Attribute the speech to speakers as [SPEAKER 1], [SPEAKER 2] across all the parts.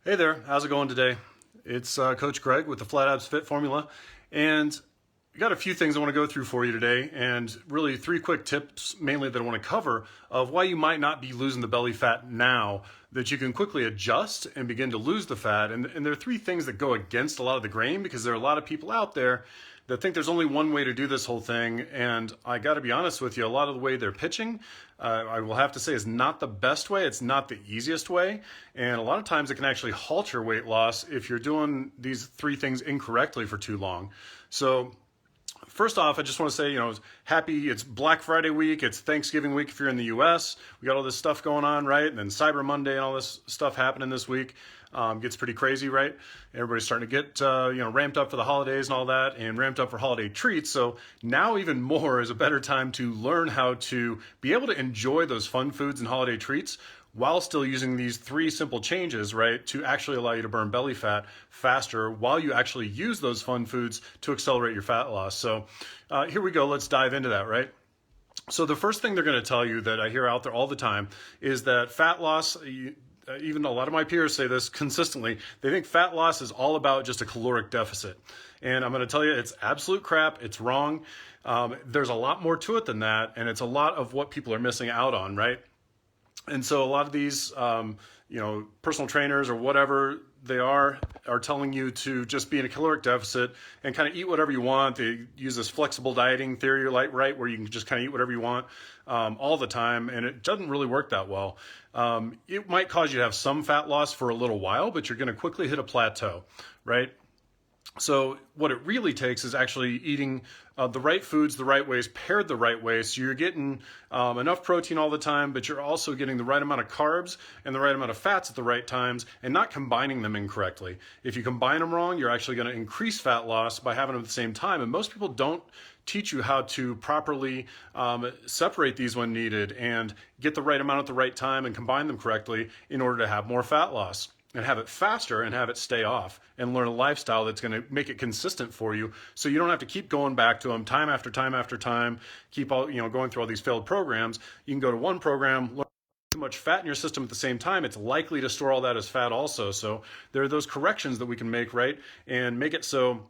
[SPEAKER 1] Hey there, how's it going today? It's Coach Greg with the Flat Abs Fit Formula, and I got a few things I want to go through for you today, and really three quick tips mainly that I want to cover of why you might not be losing the belly fat now, that you can quickly adjust and begin to lose the fat. And there are three things that go against a lot of the grain, because there are a lot of people out there that think there's only one way to do this whole thing. And I got to be honest with you, a lot of the way they're pitching, I will have to say, is not the best way. It's not the easiest way. And a lot of times it can actually halt your weight loss if you're doing these three things incorrectly for too long. So first off, I just want to say, it's Black Friday week, it's Thanksgiving week if you're in the US. We got all this stuff going on, right? And then Cyber Monday and all this stuff happening this week. Gets pretty crazy, right? Everybody's starting to get, ramped up for the holidays and all that, and ramped up for holiday treats. So now even more is a better time to learn how to be able to enjoy those fun foods and holiday treats while still using these three simple changes, right, to actually allow you to burn belly fat faster while you actually use those fun foods to accelerate your fat loss. So here we go. Let's dive into that, right? So the first thing they're going to tell you that I hear out there all the time is that fat loss, even a lot of my peers say this consistently, they think fat loss is all about just a caloric deficit. And I'm going to tell you, it's absolute crap. It's wrong. There's a lot more to it than that. And it's a lot of what people are missing out on, right? And so a lot of these, personal trainers or whatever they are telling you to just be in a caloric deficit and kind of eat whatever you want. They use this flexible dieting theory, right, where you can just kind of eat whatever you want all the time, and it doesn't really work that well. It might cause you to have some fat loss for a little while, but you're going to quickly hit a plateau, right? So what it really takes is actually eating the right foods the right ways, paired the right way. So you're getting enough protein all the time, but you're also getting the right amount of carbs and the right amount of fats at the right times, and not combining them incorrectly. If you combine them wrong, you're actually going to increase fat loss by having them at the same time. And most people don't teach you how to properly separate these when needed and get the right amount at the right time and combine them correctly in order to have more fat loss and have it faster and have it stay off, and learn a lifestyle that's going to make it consistent for you, so you don't have to keep going back to them time after time after time, keep going through all these failed programs. You can go to one program, learn too much fat in your system at the same time, it's likely to store all that as fat also. So there are those corrections that we can make, right, and make it so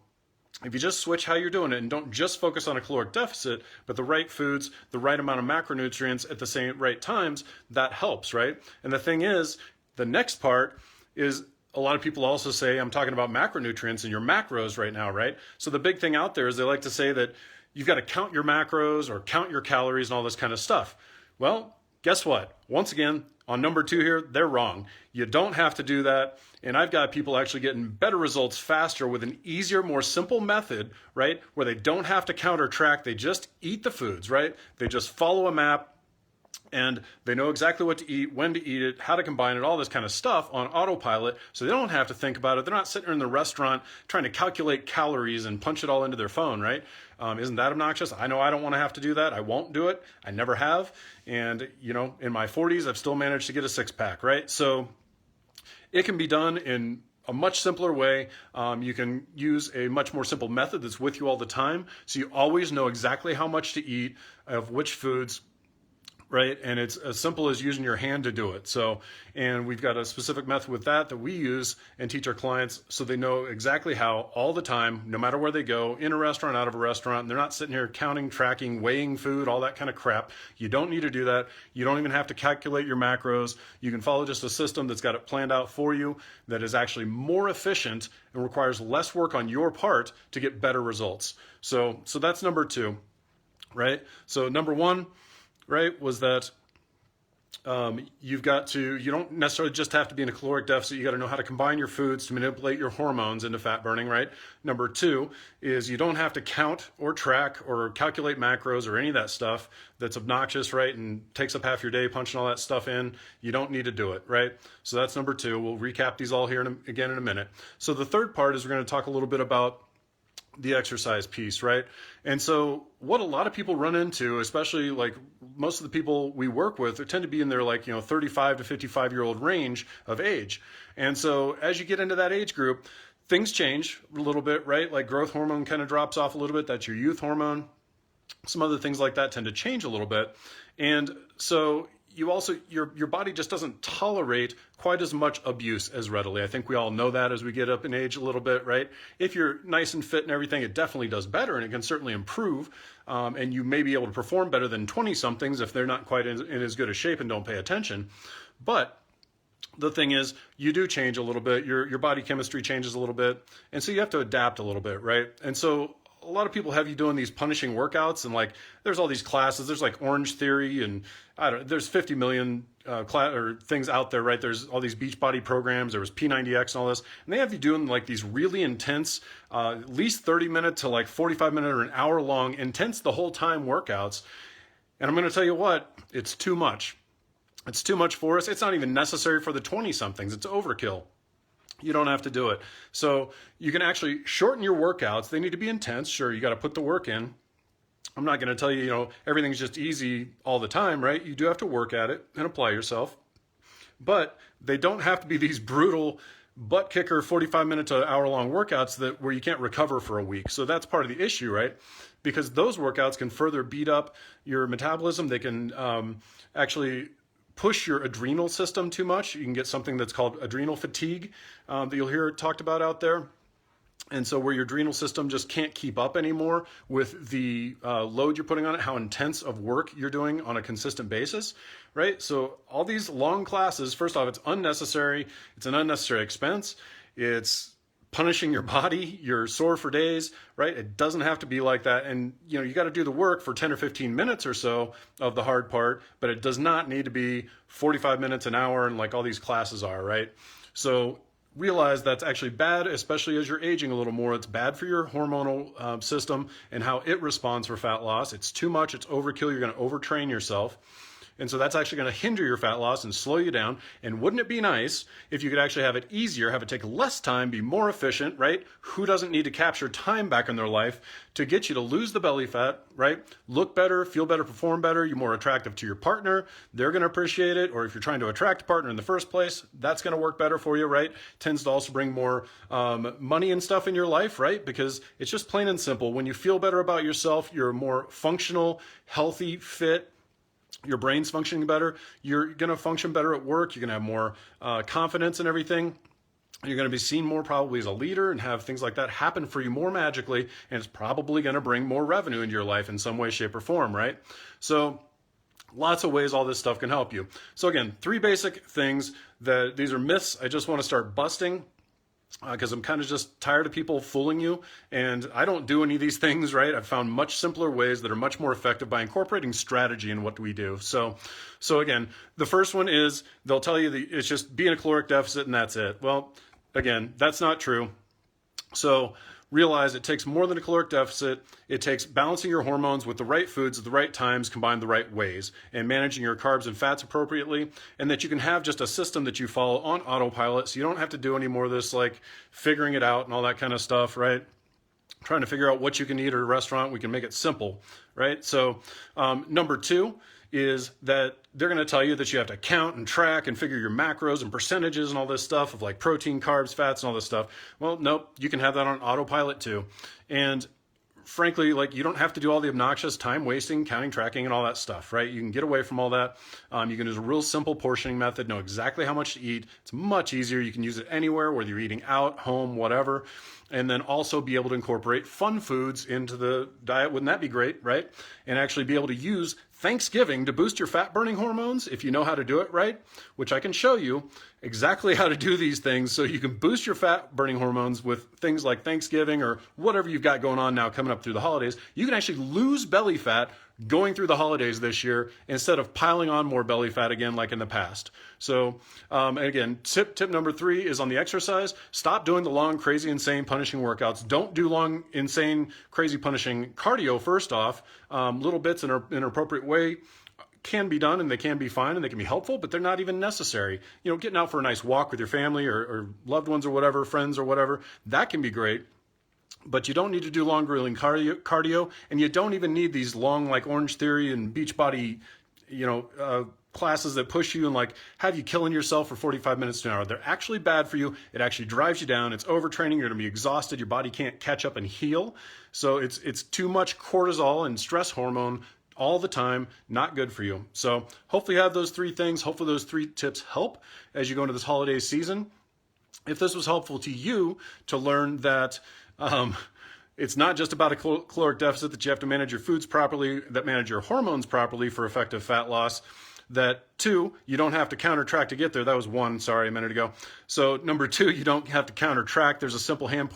[SPEAKER 1] if you just switch how you're doing it and don't just focus on a caloric deficit, but the right foods, the right amount of macronutrients at the same right times, that helps, right? And the thing is, the next part is, a lot of people also say, I'm talking about macronutrients and your macros right now, right? So the big thing out there is they like to say that you've got to count your macros or count your calories and all this kind of stuff. Well, guess what? Once again, on number two here, they're wrong. You don't have to do that. And I've got people actually getting better results faster with an easier, more simple method, right? Where they don't have to count or track. They just eat the foods, right? They just follow a map, and they know exactly what to eat, when to eat it, how to combine it, all this kind of stuff on autopilot, so they don't have to think about it. They're not sitting in the restaurant trying to calculate calories and punch it all into their phone, right? Isn't that obnoxious? I know I don't want to have to do that. I won't do it. I never have. And, in my 40s, I've still managed to get a six-pack, right? So it can be done in a much simpler way. You can use a much more simple method that's with you all the time, so you always know exactly how much to eat of which foods, right? And it's as simple as using your hand to do it. So, and we've got a specific method with that we use and teach our clients, so they know exactly how all the time, no matter where they go, in a restaurant, out of a restaurant, and they're not sitting here counting, tracking, weighing food, all that kind of crap. You don't need to do that. You don't even have to calculate your macros. You can follow just a system that's got it planned out for you, that is actually more efficient and requires less work on your part to get better results. So that's number two, right? So number one, right, was that you don't necessarily just have to be in a caloric deficit. You got to know how to combine your foods to manipulate your hormones into fat burning, right? Number two is you don't have to count or track or calculate macros or any of that stuff that's obnoxious, right, and takes up half your day punching all that stuff in. You don't need to do it, right? So that's number two. We'll recap these all here again in a minute. So the third part is we're going to talk a little bit about the exercise piece, right? And so what a lot of people run into, especially like most of the people we work with, they tend to be in their 35 to 55-year-old range of age. And so as you get into that age group, things change a little bit, right? Like growth hormone kind of drops off a little bit. That's your youth hormone. Some other things like that tend to change a little bit. And so you also, your body just doesn't tolerate quite as much abuse as readily. I think we all know that as we get up in age a little bit, right? If you're nice and fit and everything, it definitely does better, and it can certainly improve. And you may be able to perform better than 20-somethings if they're not quite in as good a shape and don't pay attention. But the thing is, you do change a little bit. Your body chemistry changes a little bit. And so you have to adapt a little bit, right? And so a lot of people have you doing these punishing workouts, and like there's all these classes. There's like Orange Theory, and there's 50 million things out there, right? There's all these Beachbody programs. There was P90X and all this, and they have you doing like these really intense, at least 30-minute to like 45-minute or an hour long, intense the whole time workouts. And I'm going to tell you what, it's too much. It's too much for us. It's not even necessary for the 20-somethings. It's overkill. You don't have to do it. So you can actually shorten your workouts. They need to be intense. Sure, you got to put the work in. I'm not going to tell you, everything's just easy all the time, right? You do have to work at it and apply yourself. But they don't have to be these brutal butt kicker 45-minute to hour-long workouts where you can't recover for a week. So that's part of the issue, right? Because those workouts can further beat up your metabolism. They can actually push your adrenal system too much. You can get something that's called adrenal fatigue that you'll hear talked about out there. And so where your adrenal system just can't keep up anymore with the load you're putting on it, how intense of work you're doing on a consistent basis, right? So all these long classes, first off, it's unnecessary. It's an unnecessary expense. It's punishing your body. You're sore for days, right? It doesn't have to be like that. And you got to do the work for 10 or 15 minutes or so of the hard part, but it does not need to be 45 minutes, an hour, and like all these classes are, right? So realize that's actually bad, especially as you're aging a little more. It's bad for your hormonal system and how it responds for fat loss. It's too much. It's overkill. You're going to overtrain yourself. And so that's actually going to hinder your fat loss and slow you down. And wouldn't it be nice if you could actually have it easier, have it take less time, be more efficient, right? Who doesn't need to capture time back in their life to get you to lose the belly fat, right? Look better, feel better, perform better. You're more attractive to your partner. They're going to appreciate it. Or if you're trying to attract a partner in the first place, that's going to work better for you, right? Tends to also bring more money and stuff in your life, right? Because it's just plain and simple. When you feel better about yourself, you're more functional, healthy, fit. Your brain's functioning better. You're going to function better at work. You're going to have more confidence in everything. You're going to be seen more probably as a leader and have things like that happen for you more magically. And it's probably going to bring more revenue into your life in some way, shape, or form, right? So lots of ways all this stuff can help you. So again, 3 basic things that these are myths I just want to start busting. Because I'm kind of just tired of people fooling you, and I don't do any of these things, right? I've found much simpler ways that are much more effective by incorporating strategy in what we do. So again, the first one is they'll tell you that it's just be in a caloric deficit and that's it. Well, again, that's not true. So realize it takes more than a caloric deficit. It takes balancing your hormones with the right foods at the right times, combined the right ways, and managing your carbs and fats appropriately, and that you can have just a system that you follow on autopilot, so you don't have to do any more of this like figuring it out and all that kind of stuff, right? Trying to figure out what you can eat at a restaurant. We can make it simple, right? So number 2 is that they're going to tell you that you have to count and track and figure your macros and percentages and all this stuff of like protein, carbs, fats, and all this stuff. Well, nope, you can have that on autopilot too. And frankly, like you don't have to do all the obnoxious time wasting, counting, tracking, and all that stuff, right? You can get away from all that. You can use a real simple portioning method, know exactly how much to eat. It's much easier. You can use it anywhere, whether you're eating out, home, whatever. And then also be able to incorporate fun foods into the diet. Wouldn't that be great, right? And actually be able to use Thanksgiving to boost your fat burning hormones if you know how to do it right, which I can show you exactly how to do these things so you can boost your fat burning hormones with things like Thanksgiving or whatever you've got going on now coming up through the holidays. You can actually lose belly fat going through the holidays this year instead of piling on more belly fat again like in the past. So again, tip number 3 is on the exercise. Stop doing the long, crazy, insane, punishing workouts. Don't do long, insane, crazy, punishing cardio first off. Little bits in an appropriate way can be done, and they can be fine and they can be helpful, but they're not even necessary. Getting out for a nice walk with your family or loved ones or whatever, friends or whatever, that can be great. But you don't need to do long grueling cardio, and you don't even need these long like Orange Theory and Beachbody, classes that push you and like have you killing yourself for 45 minutes to an hour. They're actually bad for you. It actually drives you down. It's overtraining. You're going to be exhausted. Your body can't catch up and heal. So it's too much cortisol and stress hormone all the time, not good for you. So hopefully you have those 3 things. Hopefully those 3 tips help as you go into this holiday season. If this was helpful to you to learn that it's not just about a caloric deficit, that you have to manage your foods properly, that manage your hormones properly for effective fat loss, that 2, you don't have to counter-track to get there. That was 1, sorry, a minute ago. So number 2, you don't have to counter-track. There's a simple hand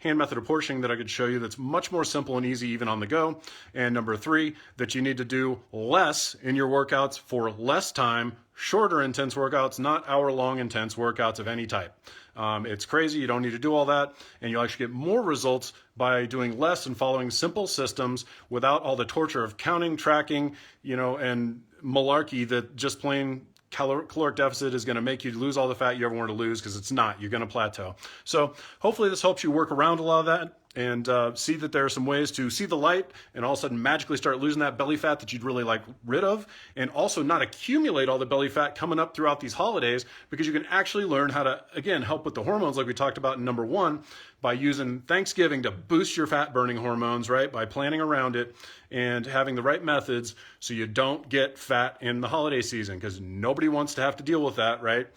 [SPEAKER 1] method of portioning that I could show you that's much more simple and easy even on the go. And number 3, that you need to do less in your workouts for less time, shorter intense workouts, not hour-long intense workouts of any type. It's crazy. You don't need to do all that, and you'll actually get more results by doing less and following simple systems without all the torture of counting, tracking, and malarkey that just plain caloric deficit is going to make you lose all the fat you ever wanted to lose, because it's not. You're going to plateau. So hopefully this helps you work around a lot of that and see that there are some ways to see the light and all of a sudden magically start losing that belly fat that you'd really like rid of, and also not accumulate all the belly fat coming up throughout these holidays, because you can actually learn how to, again, help with the hormones like we talked about in number 1 by using Thanksgiving to boost your fat burning hormones, right? By planning around it and having the right methods so you don't get fat in the holiday season, because nobody wants to have to deal with that, right?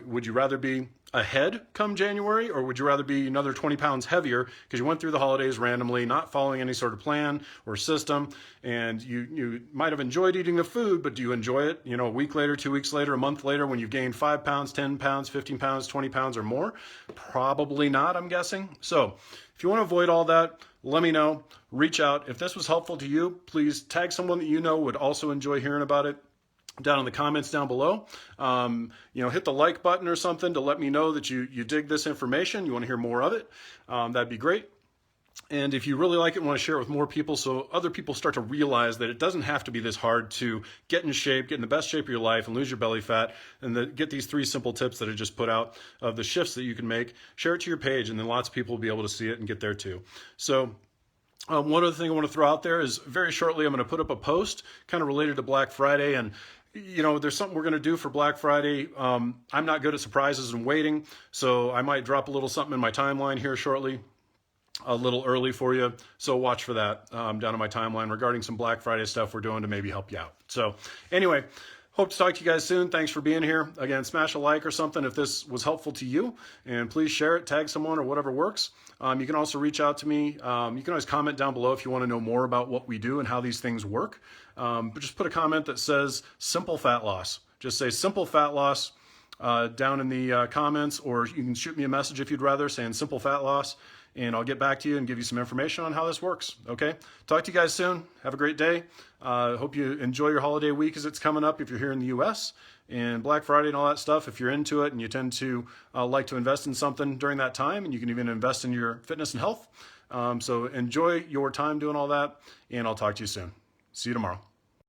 [SPEAKER 1] Would you rather be ahead come January, or would you rather be another 20 pounds heavier because you went through the holidays randomly, not following any sort of plan or system, and you might have enjoyed eating the food, but do you enjoy it, a week later, 2 weeks later, a month later, when you've gained 5 pounds, 10 pounds, 15 pounds, 20 pounds or more? Probably not, I'm guessing. So if you want to avoid all that, let me know. Reach out. If this was helpful to you, please tag someone that you know would also enjoy hearing about it down in the comments down below. Hit the like button or something to let me know that you dig this information, you want to hear more of it. That'd be great. And if you really like it and want to share it with more people so other people start to realize that it doesn't have to be this hard to get in shape, get in the best shape of your life and lose your belly fat, and get these 3 simple tips that I just put out of the shifts that you can make, share it to your page, and then lots of people will be able to see it and get there too. So one other thing I want to throw out there is very shortly I'm going to put up a post kind of related to Black Friday, and there's something we're going to do for Black Friday. I'm not good at surprises and waiting, so I might drop a little something in my timeline here shortly, a little early for you. So watch for that down in my timeline regarding some Black Friday stuff we're doing to maybe help you out. So anyway, hope to talk to you guys soon. Thanks for being here. Again, smash a like or something if this was helpful to you, and please share it, tag someone or whatever works. You can also reach out to me. You can always comment down below if you want to know more about what we do and how these things work. But just put a comment that says simple fat loss. Just say simple fat loss down in the comments, or you can shoot me a message if you'd rather saying simple fat loss, and I'll get back to you and give you some information on how this works. Okay? Talk to you guys soon. Have a great day. Hope you enjoy your holiday week as it's coming up if you're here in the U.S. and Black Friday and all that stuff. If you're into it and you tend to like to invest in something during that time, and you can even invest in your fitness and health. So enjoy your time doing all that, and I'll talk to you soon. See you tomorrow.